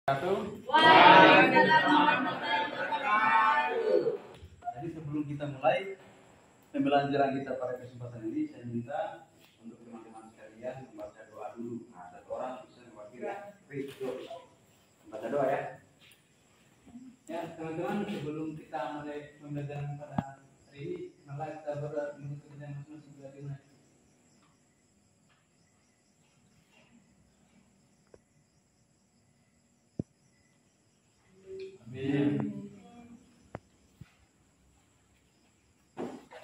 Jadi sebelum kita mulai pembelajaran kita pada kesempatan ini, saya minta untuk teman-teman sekalian membaca doa dulu. Nah, satu orang bisa mewakili. Membaca doa ya. Ya teman-teman, sebelum kita mulai pembelajaran pada hari ini, mari kita berdoa menutup kita masing-masing belajar. Amin.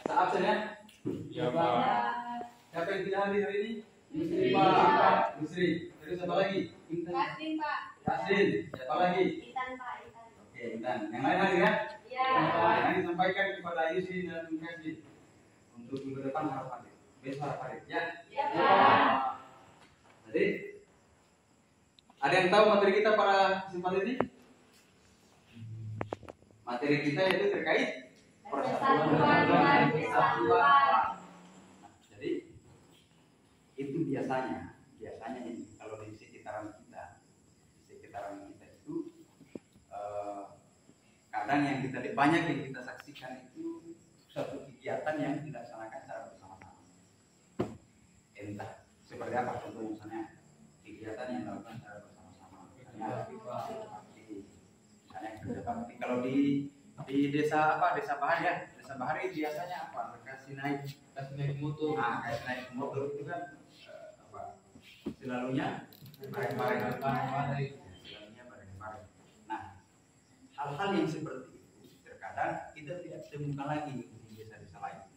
Saya absen ya? Ya Pak. Siapa yang tidak hadir hari ini? Yusri Pak. Yusri. Terus apa lagi? Yasin Pak. Yasin. Siapa lagi? Intan Pak. Intan. Oke, Intan. Yang lain hadir ya? Ya. Yang disampaikan kepada Yusri dan Yasin untuk minggu depan harap hadir. Besok harap hadir ya? Ya Pak. Jadi ada yang tahu materi kita pada kesempatan ini? Materi kita itu terkait persatuan. Jadi itu biasanya ini kalau di sekitaran kita itu kadang yang kita banyak yang kita saksikan itu suatu kegiatan yang dilaksanakan secara bersama-sama. Entah seperti apa contohnya, misalnya kegiatan yang dilakukan secara bersama-sama. Misalnya kerja bakti. Kalau di desa Bahari ya, desa Bahari biasanya apa? Kasih naik motor. Nah, kasih naik motor itu kan selalunya bareng-bareng. Nah, hal-hal yang seperti itu terkadang kita tidak temukan lagi di desa-desa lain.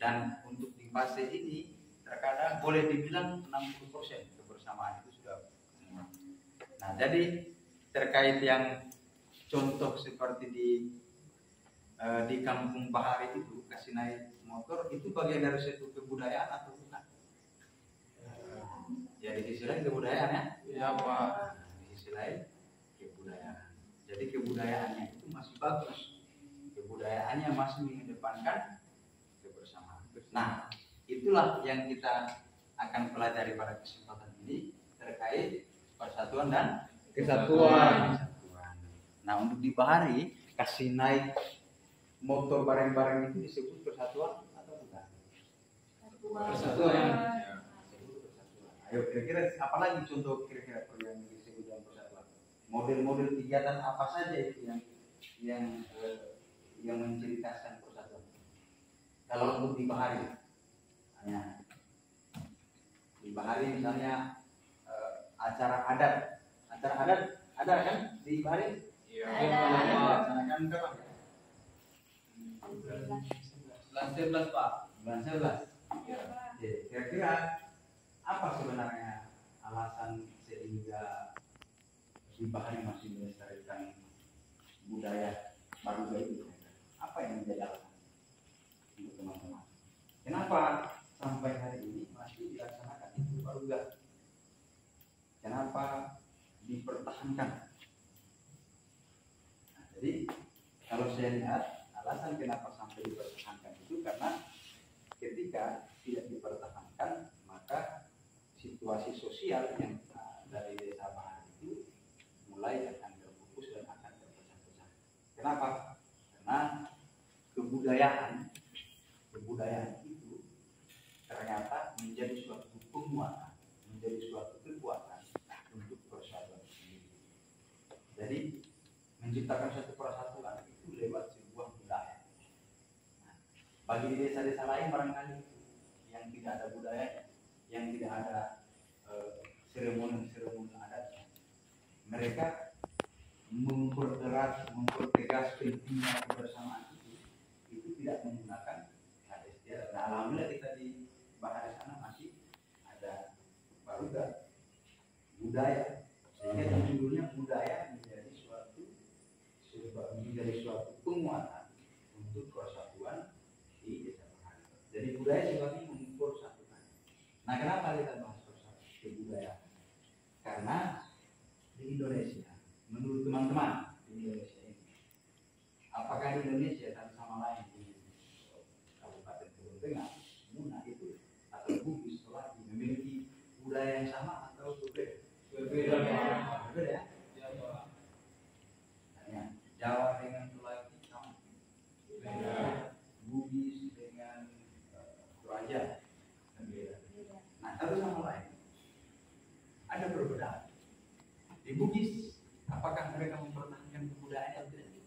Dan untuk di fase ini terkadang boleh dibilang 60% kebersamaan itu sudah. Nah, jadi terkait yang contoh seperti di Kampung Bahari itu kasih naik motor itu bagian dari suatu kebudayaan atau bukan? Ya di sisi lain kebudayaan ya? Ya Pak. Di sisi lain kebudayaan. Jadi kebudayaannya itu masih bagus. Kebudayaannya masih mengedepankan kebersamaan. Nah, itulah yang kita akan pelajari pada kesempatan ini terkait persatuan dan kesatuan. Nah, untuk di Bahari kasih naik motor bareng-bareng itu disebut persatuan atau bukan? Persatuan. Ayo kira-kira apa lagi contoh kira-kira yang disebut dengan persatuan? Model-model kegiatan apa saja itu yang menceritakan persatuan? Kalau untuk di Bahari, misalnya di Bahari misalnya acara adat ada kan di Bahari? Iya. Dilaksanakan kapan? Bulan 11 Pak. Bulan 11. Iya. Kira-kira apa sebenarnya alasan sehingga di Bahari masih melestarikan budaya baru itu? Apa yang menjadi alasan untuk teman-teman? Kenapa sampai hari ini masih dilaksanakan itu baru enggak? Kenapa dipertahankan? Jadi kalau saya lihat alasan kenapa sampai dipertahankan itu karena ketika tidak dipertahankan maka situasi sosial yang dari desa Bahari itu mulai akan terpupus dan akan terpecah-pecah. Kenapa? Karena kebudayaan itu ternyata menjadi suatu penguatan, menjadi suatu kekuatan untuk persatuan sendiri. Jadi menciptakan suatu persatuan itu lewat sebuah budaya. Nah, bagi desa-desa lain barangkali yang tidak ada budayanya, yang tidak ada seremoni adatnya, mereka mempertegas pentingnya kebersamaan itu tidak menggunakan adat istiadat. Nah, alhamdulillah kita di Bahari sana masih ada baruga budaya, sehingga judulnya budaya menjadi suatu penguatan untuk persatuan di desa Bahari. Jadi budaya sifatnya mengukur satuan. Nah, kenapa kita bahas persatuan kebudayaan? Karena di Indonesia, menurut teman-teman di Indonesia ini, apakah di Indonesia dan sama lain di Kabupaten Kebun Tengah, Muna itu atau Bugis memiliki budaya yang sama atau berbeda? Berbeda ya. Di Bugis, apakah mereka mempertahankan kebudayaan atau tidak?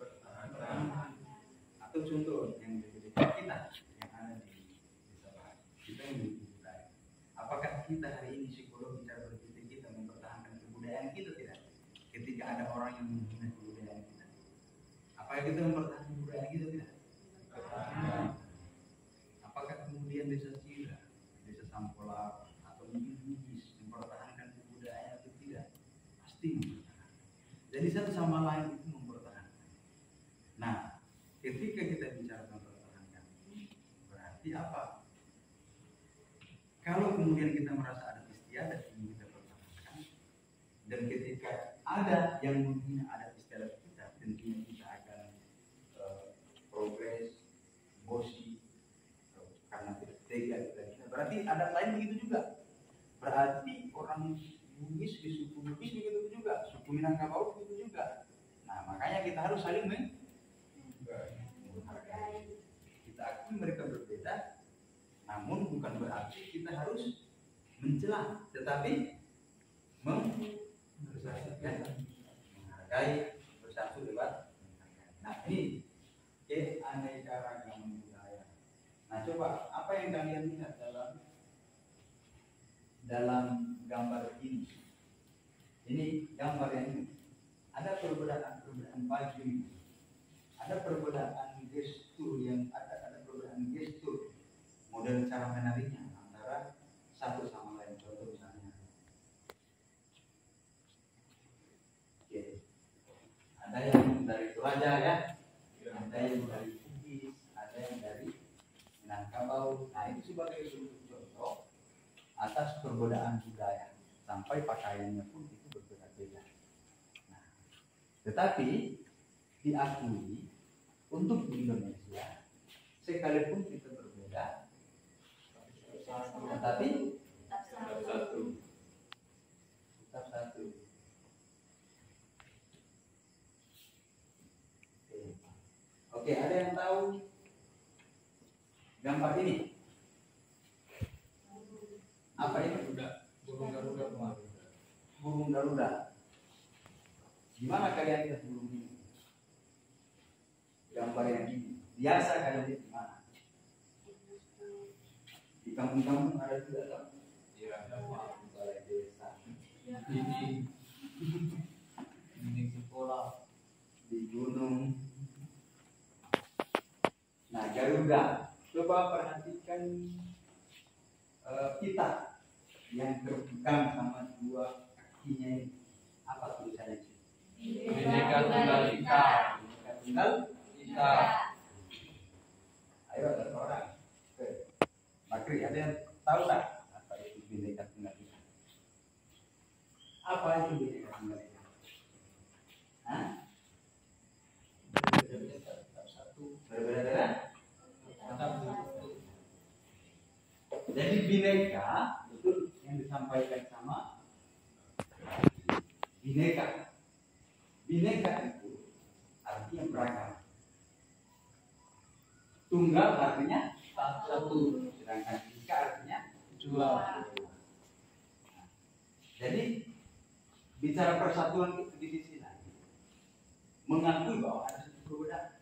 Pertahanan. Atau contoh yang di dekat kita yang ada di desa Bahan, kita yang memiliki budaya. Apakah kita hari ini psikologi cara berpikir kita mempertahankan kebudayaan kita tidak? Ketika ada orang yang menghina kebudayaan kita, apakah kita mempertahankan kebudayaan kita tidak? Apakah kemudian desa Sira, desa Sampola, atau mungkin Bugis mempertahankan kebudayaan atau tidak? Pasti mempertahankan. Jadi satu sama lain itu mempertahankan. Nah, ketika kita bicara mempertahankan, berarti apa? Kalau kemudian kita merasa adat istiadat yang kita pertahankan, dan ketika ada yang menghina adat istiadat kita, tentunya kita akan progres, emosi, karena tidak tega kita. Berarti adat lain begitu juga. Berarti orang Bugis di suku Bugis begitu juga, suku Minangkabau begitu juga. Nah, makanya kita harus saling menghargai. Kita akui mereka berbeda, namun bukan berarti kita harus mencela, tetapi menghargai, bersatu lewat menghargai. Nah, ini keanekaragaman budaya. Nah, coba apa yang kalian lihat dalam gambar ini? Ini gambar yang ini. Ada perbedaan baju, ada perbedaan gestur yang ada perbedaan gestur model cara menarinya antara satu sama lain. Contoh misalnya, oke, ada yang dari Toraja ya, ada yang dari Bugis, ada yang dari Minangkabau. Nah, itu sebagai contoh atas perbedaan budaya, sampai pakaiannya pun itu berbeda-beda. Nah, tetapi diakui untuk di Indonesia, sekalipun kita berbeda, tetapi tetap satu. Oke, ada yang tahu gambar ini? Apa ini? Burung Garuda kemarin. Burung Garuda. Gimana kalian lihat burung ini? Gambar yang ini biasa kalian lihat di mana? Di kampung-kampung ada juga kan? Iya. Di balai desa, Ini sekolah. di gunung. Nah, Garuda. Coba perhatikan kita yang terpegang sama dua kakinya ini. Apa tulisannya? Bineka Tunggal Ika. Bineka Tunggal Ika. Ayo ada orang. Oke. Makri, ada yang tahu tak apa itu Bineka Tunggal Ika? Apa itu Bineka Tunggal Ika? Hah? Berbeda-beda. Jadi bineka itu yang disampaikan sama bineka. Bineka itu artinya beragam. Tunggal artinya satu, sedangkan ika artinya dua. Jadi bicara persatuan itu di sisi lain mengakui bahwa ada satu perbedaan,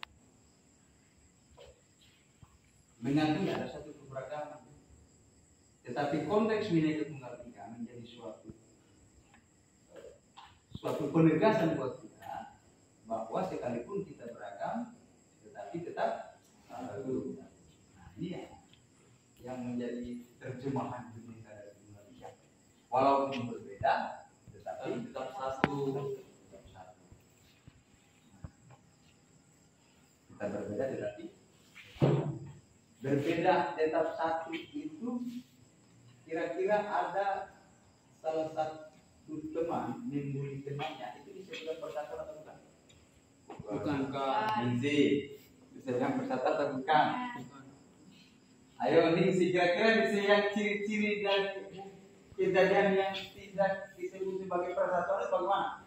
mengakui ada satu keberagaman. Tetapi konteks Bineka Tunggal Ika menjadi suatu penegasan buat kita bahwa sekalipun kita beragam, tetapi tetap satu. Nah, ini yang menjadi terjemahan Bineka Tunggal Ika. Walaupun berbeda, tetapi tetap satu. Kita berbeda, tetapi berbeda tetap satu itu. Kira-kira ada salah satu teman membuli temannya, itu bisa bilang persatuan atau bukan? Bukan. Ningsi, bisa bilang persatuan atau bukan? Ayo Ningsi, kira-kira bisa yang ciri-ciri dan kejadian yang tidak disebut sebagai persatuan itu bagaimana?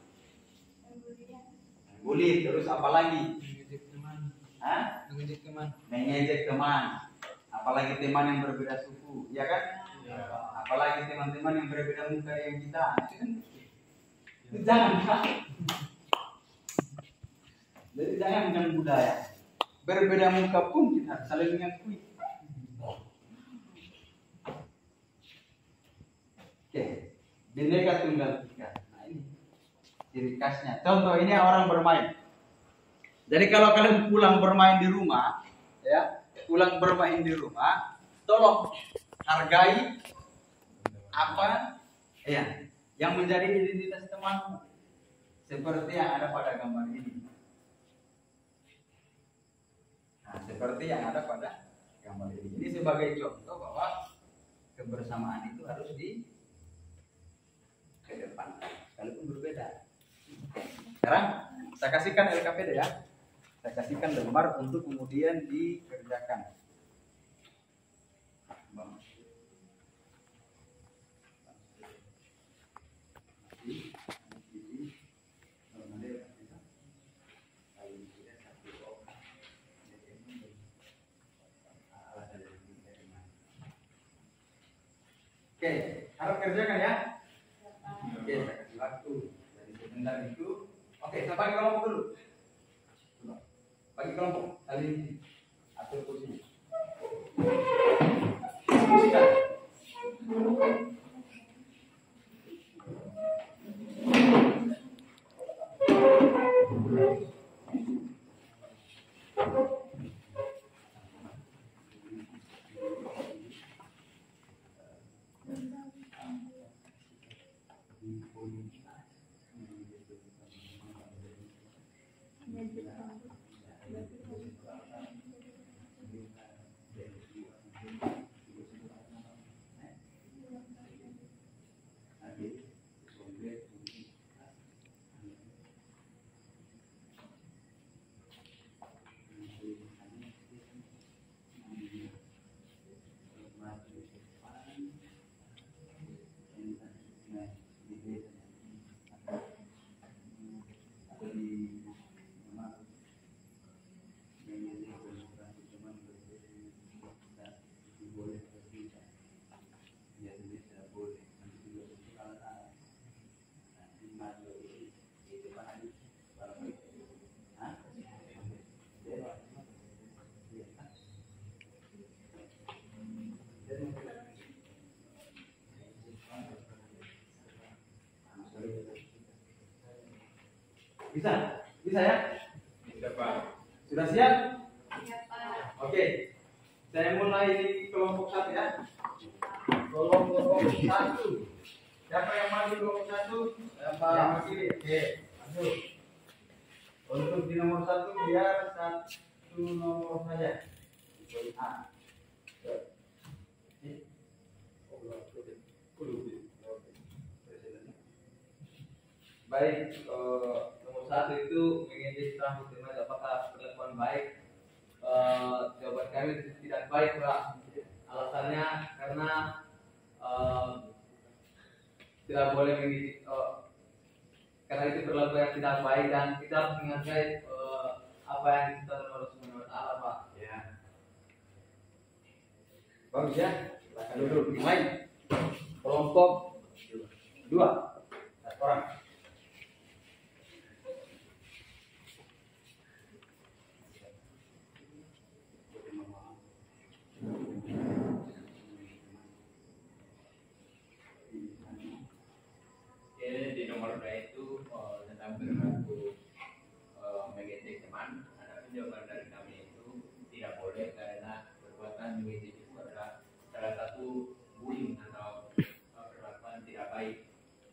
Membuli, terus apa lagi? Mengejek teman. Hah? Mengejek teman. Mengejek teman. Apalagi teman yang berbeda suku, ya kan? Ya. Apalagi teman-teman yang berbeda muka yang kita, itu kan Jangan. Jadi jangan dengan budaya. Berbeda muka pun kita harus saling mengakui. Oke, Bhinneka Tunggal Ika. Nah ini ciri khasnya. Contoh ini orang bermain. Jadi kalau kalian pulang bermain di rumah, ya, pulang bermain di rumah, tolong hargai apa, ya, yang menjadi identitas temanmu. Seperti yang ada pada gambar ini. Nah, seperti yang ada pada gambar ini. Ini sebagai contoh bahwa kebersamaan itu harus di kedepankan, sekalipun berbeda. Sekarang saya kasihkan LKPD ya. Saya kasihkan lembar untuk kemudian dikerjakan. Oke, harap kerjakan ya. Oke, saya kasih waktu dari sebentar itu. Oke, saya bagi kelompok dulu. Bagi kelompok, kali ini atur posisi. Diskusikan. Bisa? Bisa ya? Bisa, Pak. Sudah siap? Iya, Pak. Oke. Saya mulai di kelompok 1 ya. Kelompok 1. Siapa yang maju kelompok 1? Yang kiri. Oke. Masuk. Untuk di nomor 1 biar 1 nomor saja. A. Baik, nomor 1 itu mengintip rambut teman, apakah perlakuan baik? Jawaban kami tidak baik, Pak. Alasannya karena tidak boleh mengintip, karena itu perlakuan yang tidak baik dan kita harus menghargai apa yang kita harus menurut Allah, Pak. Ya. Bagus ya. Silakan dulu dimulai. Kelompok 2. 1 orang. Di nomor 2 itu tentang perilaku mengejek teman. Adapun jawaban dari kami itu tidak boleh karena perbuatan mengejek itu adalah salah satu bullying atau perlakuan tidak baik.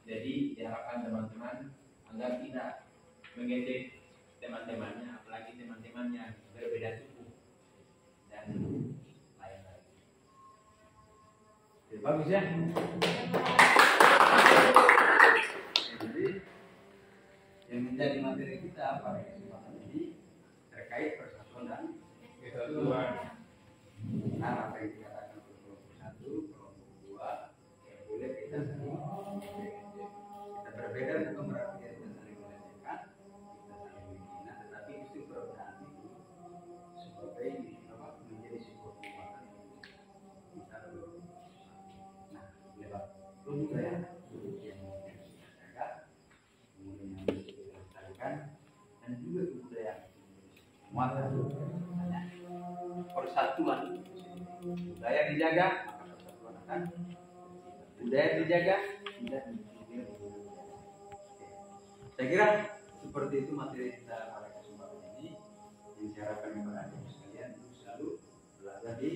Jadi diharapkan teman-teman agar tidak mengejek teman-temannya, apalagi teman-teman yang berbeda suku dan lain-lain. Bagus ya. Jadi yang menjadi materi kita pada kesempatan ini terkait persatuan dan kesatuan. Nah, apa yang dikatakan oleh kelompok 1, kelompok 2, yang boleh kita saling kita berbeda bukan berarti kita saling melecehkan, kita saling menghina, tetapi justru perbedaan itu sebagai menjadi sebuah kekuatan kita bersatu. Nah, lewat kemudian yang ada juga kebudayaan muatan persatuan. Budaya dijaga, maka persatuan akan budaya dijaga, tidak diintimidasi. Saya kira seperti itu materi kita pada kesempatan ini. Yang saya harapkan kepada adik sekalian selalu belajar di